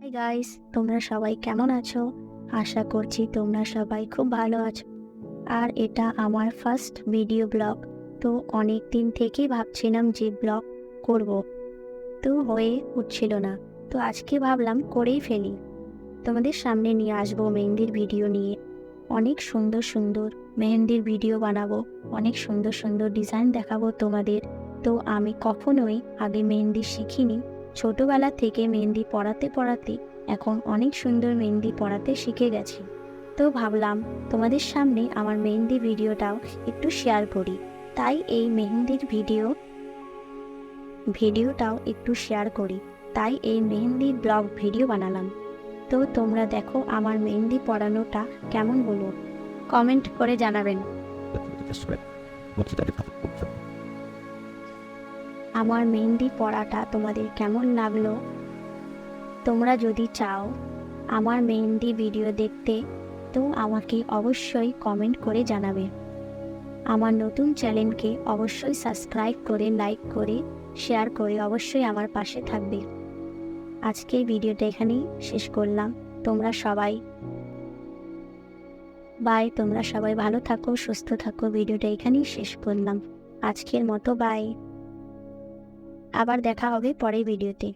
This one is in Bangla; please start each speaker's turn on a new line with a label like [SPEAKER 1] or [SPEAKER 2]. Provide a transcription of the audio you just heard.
[SPEAKER 1] হাই গাইস, তোমরা সবাই কেমন আছো? আশা করছি তোমরা সবাই খুব ভালো আছো। আর এটা আমার ফার্স্ট ভিডিও ব্লগ। তো অনেক দিন থেকেই ভাবছিলাম যে ব্লগ করব, তো হয়ে উঠছিল না। তো আজকে ভাবলাম করেই ফেলি। তোমাদের সামনে নিয়ে আসবো মেহেন্দির ভিডিও নিয়ে। অনেক সুন্দর সুন্দর মেহেন্দির ভিডিও বানাবো, অনেক সুন্দর সুন্দর ডিজাইন দেখাবো তোমাদের। তো আমি কখনোই আগে মেহেন্দি শিখিনি। ছোটবেলা থেকে মেহেন্দি পড়াতে পড়াতে এখন অনেক সুন্দর মেহেন্দি পড়াতে শিখে গেছি। তো ভাবলাম তোমাদের সামনে আমার মেহেন্দি ভিডিওটাও একটু শেয়ার করি। তাই এই মেহেন্দির ভিডিওটাও একটু শেয়ার করি। তাই এই মেহেন্দি ব্লগ ভিডিও বানালাম। তো তোমরা দেখো আমার মেহেন্দি পড়ানোটা কেমন হলো, কমেন্ট করে জানাবেন। আমার মেহেন্দি পড়াটা তোমাদের কেমন লাগলো? তোমরা যদি চাও আমার মেহেন্দি ভিডিও দেখতে, তো আমাকে অবশ্যই কমেন্ট করে জানাবে। আমার নতুন চ্যানেলকে অবশ্যই সাবস্ক্রাইব করে, লাইক করে, শেয়ার করে অবশ্যই আমার পাশে থাকবে। আজকের ভিডিওটা এখানেই শেষ করলাম। তোমরা সবাই বাই, তোমরা সবাই ভালো থাকো, সুস্থ থাকো। ভিডিওটা এখানেই শেষ করলাম আজকের মতো। বাই, আবার দেখা হবে পরের ভিডিওতে।